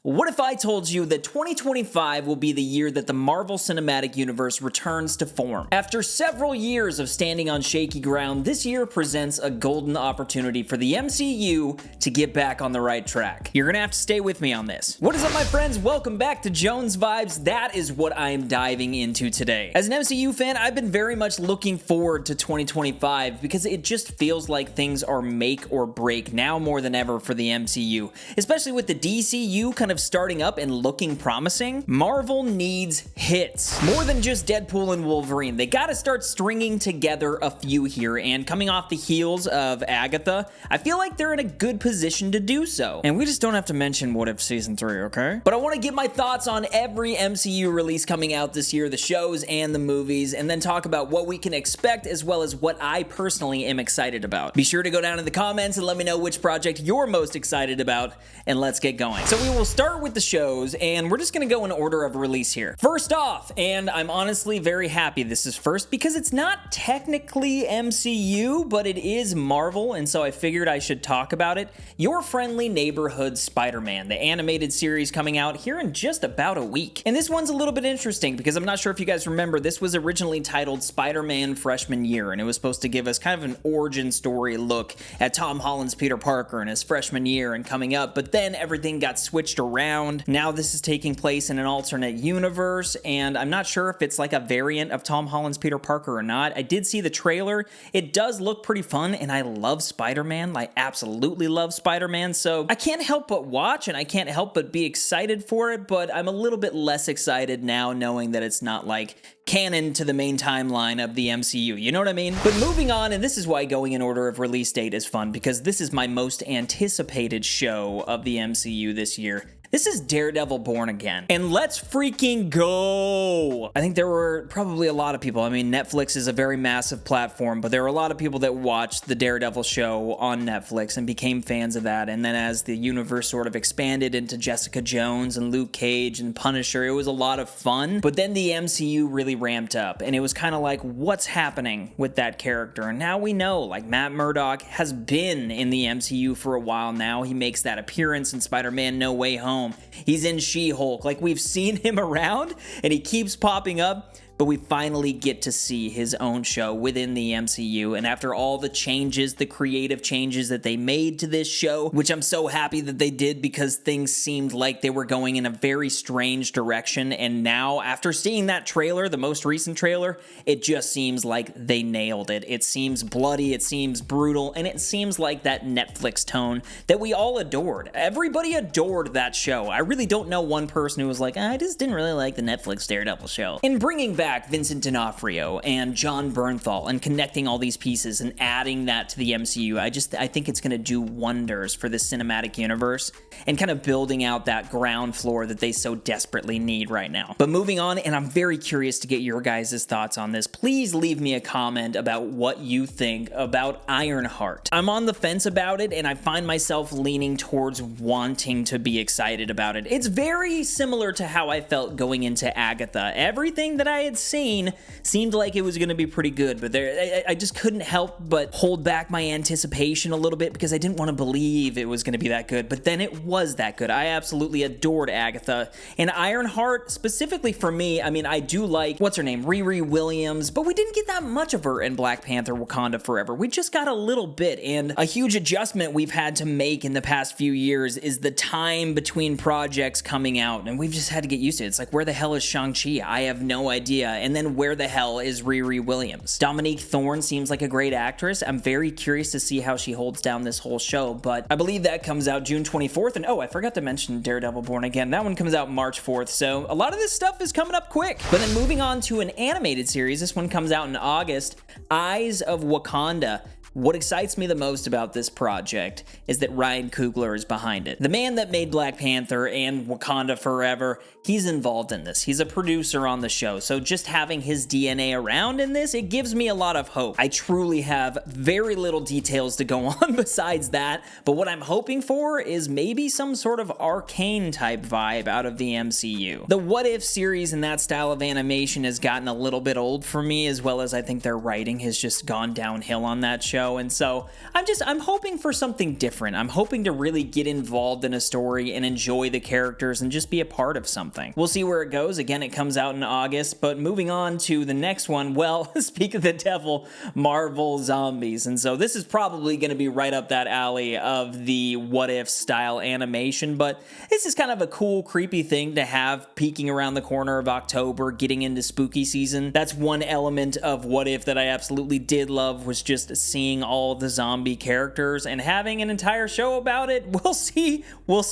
What if I told you that 2025 will be the year that the Marvel Cinematic Universe returns to form? After several years of standing on shaky ground, this year presents a golden opportunity for the MCU to get back on the right track. You're gonna have to stay with me on this. What is up, my friends? Welcome back to Jones Vibes. That is what I am diving into today. As an MCU fan, I've been very much looking forward to 2025 because it just feels like things are make or break now more than ever for the MCU, especially with the DCU kind of starting up and looking promising. Marvel needs hits. More than just Deadpool and Wolverine. They gotta start stringing together a few here, and coming off the heels of Agatha, I feel like they're in a good position to do so. And we just don't have to mention What If Season 3, okay? But I want to get my thoughts on every MCU release coming out this year, the shows and the movies, and then talk about what we can expect as well as what I personally am excited about. Be sure to go down in the comments and let me know which project you're most excited about, and let's get going. So we will start with the shows, and we're just gonna go in order of release here. First off, and I'm honestly very happy this is first because it's not technically MCU, but it is Marvel, and so I figured I should talk about it. Your Friendly Neighborhood Spider-Man, the animated series coming out here in just about a week. And this one's a little bit interesting because I'm not sure if you guys remember, this was originally titled Spider-Man Freshman Year, and it was supposed to give us kind of an origin story look at Tom Holland's Peter Parker in his freshman year and coming up, but then everything got switched around. Now this is taking place in an alternate universe, and I'm not sure if it's like a variant of Tom Holland's Peter Parker or not. I did see the trailer. It does look pretty fun, and I love Spider-Man. I absolutely love Spider-Man, so I can't help but watch, and I can't help but be excited for it, but I'm a little bit less excited now knowing that it's not like canon to the main timeline of the MCU, you know what I mean? But moving on, and this is why going in order of release date is fun, because this is my most anticipated show of the MCU this year. This is Daredevil Born Again. And let's freaking go! I think there were probably a lot of people. I mean, Netflix is a very massive platform, but there were a lot of people that watched the Daredevil show on Netflix and became fans of that. And then as the universe sort of expanded into Jessica Jones and Luke Cage and Punisher, it was a lot of fun. But then the MCU really ramped up, and it was kind of like, what's happening with that character? And now we know, like, Matt Murdock has been in the MCU for a while now. He makes that appearance in Spider-Man No Way Home. He's in She-Hulk. Like, we've seen him around and he keeps popping up, but we finally get to see his own show within the MCU. And after all the changes, the creative changes that they made to this show, which I'm so happy that they did because things seemed like they were going in a very strange direction. And now, after seeing that trailer, the most recent trailer, it just seems like they nailed it. It seems bloody, it seems brutal, and it seems like that Netflix tone that we all adored. Everybody adored that show. I really don't know one person who was like, I just didn't really like the Netflix Daredevil show. In bringing back Vincent D'Onofrio and John Bernthal and connecting all these pieces and adding that to the MCU, I think it's going to do wonders for the cinematic universe and kind of building out that ground floor that they so desperately need right now. But moving on, and I'm very curious to get your guys' thoughts on this. Please leave me a comment about what you think about Ironheart. I'm on the fence about it, and I find myself leaning towards wanting to be excited about it. It's very similar to how I felt going into Agatha. Everything that I had seen seemed like it was going to be pretty good, but I just couldn't help but hold back my anticipation a little bit because I didn't want to believe it was going to be that good, but then it was that good. I absolutely adored Agatha, and Ironheart, specifically for me, I mean, I do like, what's her name, Riri Williams, but we didn't get that much of her in Black Panther Wakanda Forever. We just got a little bit, and a huge adjustment we've had to make in the past few years is the time between projects coming out, and we've just had to get used to it. It's like, where the hell is Shang-Chi? I have no idea. And then where the hell is Riri Williams? Dominique Thorne seems like a great actress. I'm very curious to see how she holds down this whole show, but I believe that comes out June 24th. And oh, I forgot to mention Daredevil Born Again. That one comes out March 4th. So a lot of this stuff is coming up quick. But then moving on to an animated series, this one comes out in August, Eyes of Wakanda. What excites me the most about this project is that Ryan Coogler is behind it. The man that made Black Panther and Wakanda Forever, he's involved in this. He's a producer on the show. So just having his DNA around in this, it gives me a lot of hope. I truly have very little details to go on besides that, but what I'm hoping for is maybe some sort of Arcane type vibe out of the MCU. The What If series and that style of animation has gotten a little bit old for me, as well as I think their writing has just gone downhill on that show, and so I'm hoping for something different. I'm hoping to really get involved in a story and enjoy the characters and just be a part of something. We'll see where it goes. Again, it comes out in August, but moving on to the next one, well, speak of the devil, Marvel Zombies, and so this is probably going to be right up that alley of the What If style animation, but this is kind of a cool, creepy thing to have peeking around the corner of October, getting into spooky season. That's one element of What If that I absolutely did love, was just seeing all the zombie characters and having an entire show about it. We'll see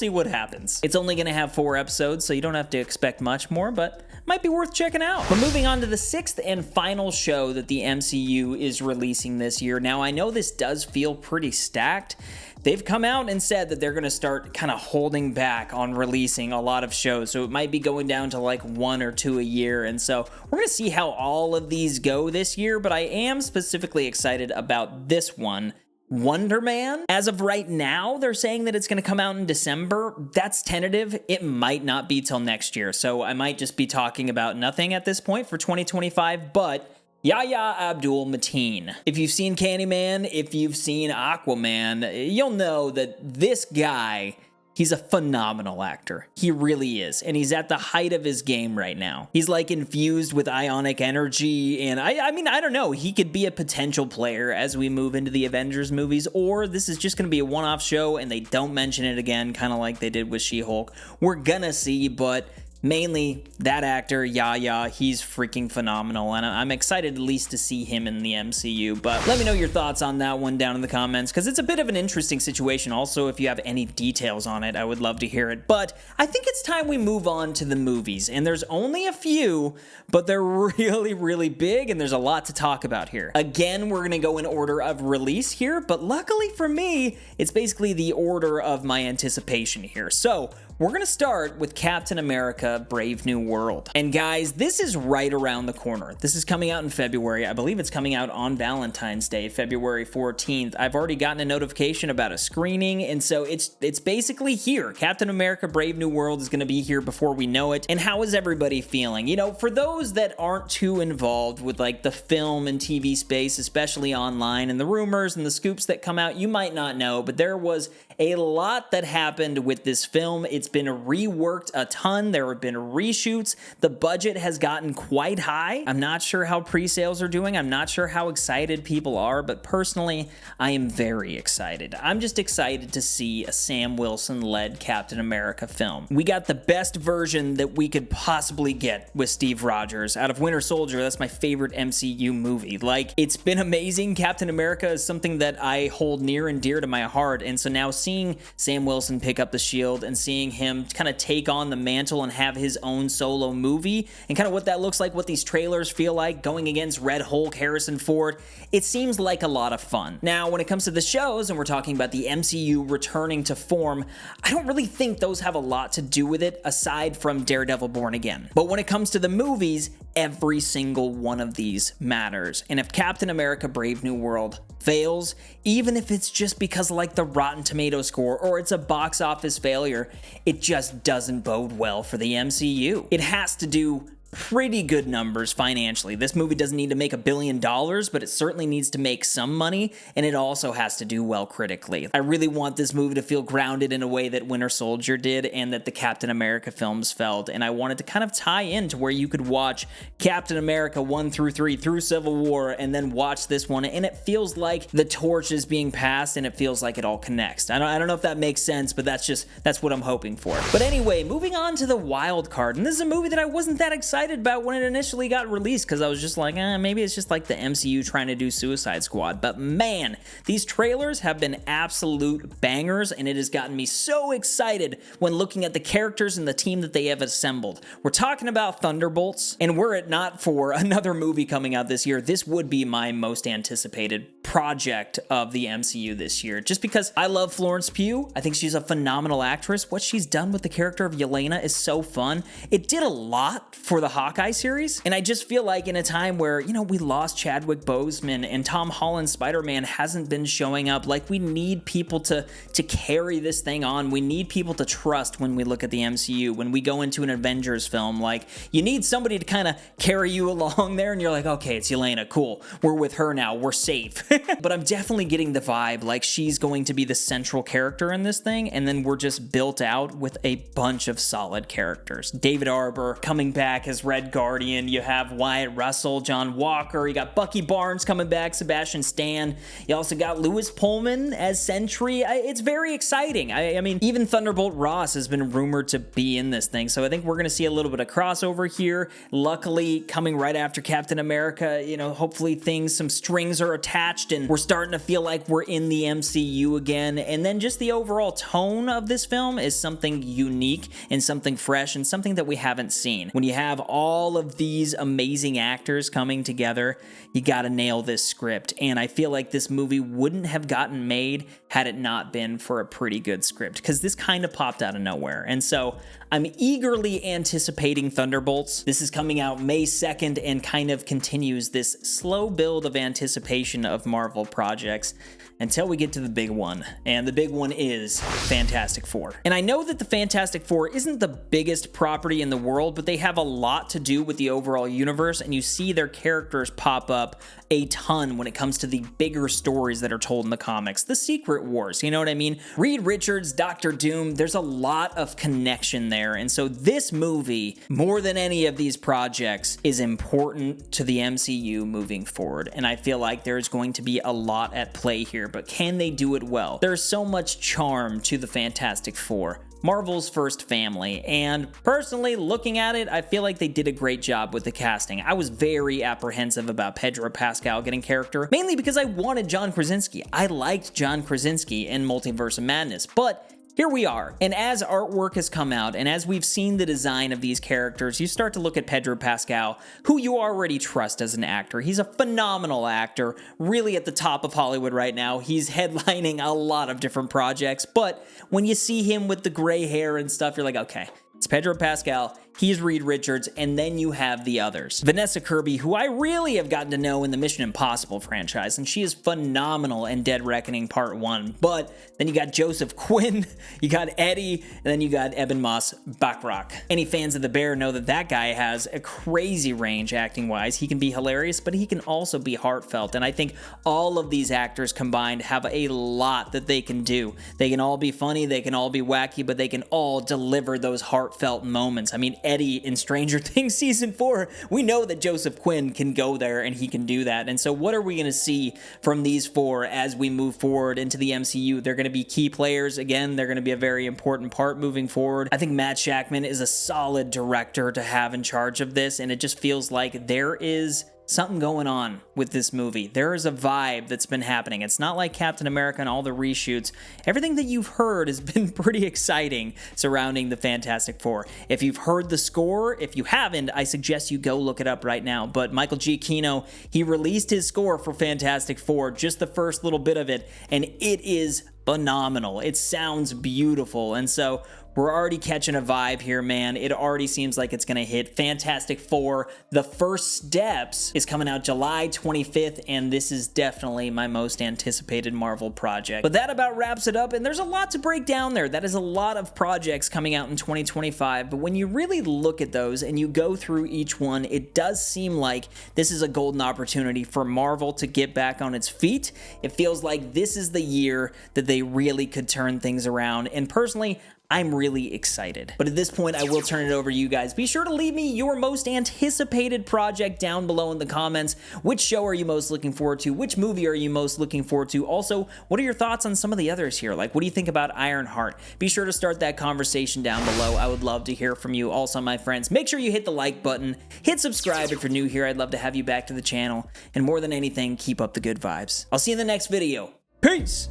what happens. It's only going to have 4 episodes, so you don't have to expect much more, but might be worth checking out. But moving on to the 6th and final show that the MCU is releasing this year. Now, I know this does feel pretty stacked. They've come out and said that they're going to start kind of holding back on releasing a lot of shows, so it might be going down to like 1 or 2 a year, and so we're going to see how all of these go this year, but I am specifically excited about this one, Wonder Man. As of right now, they're saying that it's going to come out in December. That's tentative. It might not be till next year, so I might just be talking about nothing at this point for 2025, but Yahya Abdul-Mateen. If you've seen Candyman, if you've seen Aquaman, you'll know that this guy, he's a phenomenal actor. He really is. And he's at the height of his game right now. He's like infused with ionic energy. And I mean, I don't know. He could be a potential player as we move into the Avengers movies. Or this is just going to be a one-off show and they don't mention it again, kind of like they did with She-Hulk. We're gonna see, but mainly that actor, Yahya, he's freaking phenomenal, and I'm excited at least to see him in the MCU, but let me know your thoughts on that one down in the comments, because it's a bit of an interesting situation. Also, if you have any details on it, I would love to hear it, but I think it's time we move on to the movies, and there's only a few, but they're really, really big, and there's a lot to talk about here. Again, we're gonna go in order of release here, but luckily for me, it's basically the order of my anticipation here. So, we're going to start with Captain America Brave New World. And guys, this is right around the corner. This is coming out in February. I believe it's coming out on Valentine's Day, February 14th. I've already gotten a notification about a screening, and so it's basically here. Captain America Brave New World is going to be here before we know it. And how is everybody feeling? You know, for those that aren't too involved with like the film and TV space, especially online, and the rumors and the scoops that come out, you might not know, but there was a lot that happened with this film. It's been reworked a ton. There have been reshoots. The budget has gotten quite high. I'm not sure how pre-sales are doing. I'm not sure how excited people are, but personally, I am very excited. I'm just excited to see a Sam Wilson-led Captain America film. We got the best version that we could possibly get with Steve Rogers. Out of Winter Soldier, that's my favorite MCU movie. Like, it's been amazing. Captain America is something that I hold near and dear to my heart, and so now seeing Sam Wilson pick up the shield and seeing him kind of take on the mantle and have his own solo movie, and kind of what that looks like, what these trailers feel like, going against Red Hulk, Harrison Ford, it seems like a lot of fun. Now, when it comes to the shows, and we're talking about the MCU returning to form, I don't really think those have a lot to do with it, aside from Daredevil Born Again. But when it comes to the movies, every single one of these matters. And if Captain America Brave New World fails, even if it's just because like the Rotten Tomato score or it's a box office failure, it just doesn't bode well for the MCU. It has to do pretty good numbers financially. This movie doesn't need to make $1 billion, but it certainly needs to make some money, and it also has to do well critically. I really want this movie to feel grounded in a way that Winter Soldier did and that the Captain America films felt, and I wanted to kind of tie into where you could watch Captain America 1 through 3 through Civil War and then watch this one, and it feels like the torch is being passed and it feels like it all connects. I don't know if that makes sense, but that's what I'm hoping for. But anyway, moving on to the wild card, and this is a movie that I wasn't that excited about when it initially got released, because I was just like, maybe it's just like the MCU trying to do Suicide Squad. But man, these trailers have been absolute bangers, and it has gotten me so excited when looking at the characters and the team that they have assembled. We're talking about Thunderbolts, and were it not for another movie coming out this year, this would be my most anticipated project of the MCU this year, just because I love Florence Pugh. I think she's a phenomenal actress. What she's done with the character of Yelena is so fun. It did a lot for the Hawkeye series, and I just feel like in a time where, you know, we lost Chadwick Boseman and Tom Holland's Spider-Man hasn't been showing up, like, we need people to carry this thing on. We need people to trust when we look at the MCU. When we go into an Avengers film, like, you need somebody to kind of carry you along there, and you're like, okay, it's Yelena, cool. We're with her now, we're safe. But I'm definitely getting the vibe like she's going to be the central character in this thing, and then we're just built out with a bunch of solid characters. David Arbor coming back as Red Guardian, you have Wyatt Russell, John Walker, you got Bucky Barnes coming back, Sebastian Stan, you also got Lewis Pullman as Sentry. It's very exciting. I mean, even Thunderbolt Ross has been rumored to be in this thing, so I think we're going to see a little bit of crossover here. Luckily, coming right after Captain America, you know, hopefully some strings are attached and we're starting to feel like we're in the MCU again. And then just the overall tone of this film is something unique and something fresh and something that we haven't seen. When you have all of these amazing actors coming together, you gotta nail this script. And I feel like this movie wouldn't have gotten made had it not been for a pretty good script, because this kind of popped out of nowhere. And so I'm eagerly anticipating Thunderbolts. This is coming out May 2nd and kind of continues this slow build of anticipation of Marvel projects until we get to the big one. And the big one is Fantastic Four. And I know that the Fantastic Four isn't the biggest property in the world, but they have a lot to do with the overall universe, and you see their characters pop up a ton when it comes to the bigger stories that are told in the comics. The Secret Wars, you know what I mean? Reed Richards, Doctor Doom, there's a lot of connection there. And so this movie, more than any of these projects, is important to the MCU moving forward. And I feel like there's going to be a lot at play here, but can they do it well? There's so much charm to the Fantastic Four, Marvel's first family, and personally, looking at it, I feel like they did a great job with the casting. I was very apprehensive about Pedro Pascal getting character, mainly because I wanted John Krasinski. I liked John Krasinski in Multiverse of Madness, but here we are, and as artwork has come out, and as we've seen the design of these characters, you start to look at Pedro Pascal, who you already trust as an actor. He's a phenomenal actor, really at the top of Hollywood right now. He's headlining a lot of different projects, but when you see him with the gray hair and stuff, you're like, okay, it's Pedro Pascal, he's Reed Richards, and then you have the others. Vanessa Kirby, who I really have gotten to know in the Mission Impossible franchise, and she is phenomenal in Dead Reckoning Part 1. But then you got Joseph Quinn, you got Eddie, and then you got Eben Moss Bachrach. Any fans of The Bear know that that guy has a crazy range acting-wise. He can be hilarious, but he can also be heartfelt, and I think all of these actors combined have a lot that they can do. They can all be funny, they can all be wacky, but they can all deliver those heartfelt moments. I mean, Eddie in Stranger Things Season 4, we know that Joseph Quinn can go there and he can do that. And so what are we going to see from these four as we move forward into the MCU? They're going to be key players. Again, they're going to be a very important part moving forward. I think Matt Shakman is a solid director to have in charge of this, and it just feels like there is something going on with this movie. There is a vibe that's been happening. It's not like Captain America and all the reshoots. Everything that you've heard has been pretty exciting surrounding the Fantastic Four. If you've heard the score, if you haven't, I suggest you go look it up right now. But Michael Giacchino, he released his score for Fantastic Four, just the first little bit of it, and it is phenomenal. It sounds beautiful, and so we're already catching a vibe here, man. It already seems like it's gonna hit. Fantastic Four, The First Steps, is coming out July 25th, and this is definitely my most anticipated Marvel project. But that about wraps it up, and there's a lot to break down there. That is a lot of projects coming out in 2025, but when you really look at those and you go through each one, it does seem like this is a golden opportunity for Marvel to get back on its feet. It feels like this is the year that they really could turn things around, and personally, I'm really excited. But at this point, I will turn it over to you guys. Be sure to leave me your most anticipated project down below in the comments. Which show are you most looking forward to? Which movie are you most looking forward to? Also, what are your thoughts on some of the others here? Like, what do you think about Ironheart? Be sure to start that conversation down below. I would love to hear from you. Also, my friends, make sure you hit the like button. Hit subscribe if you're new here. I'd love to have you back to the channel. And more than anything, keep up the good vibes. I'll see you in the next video. Peace!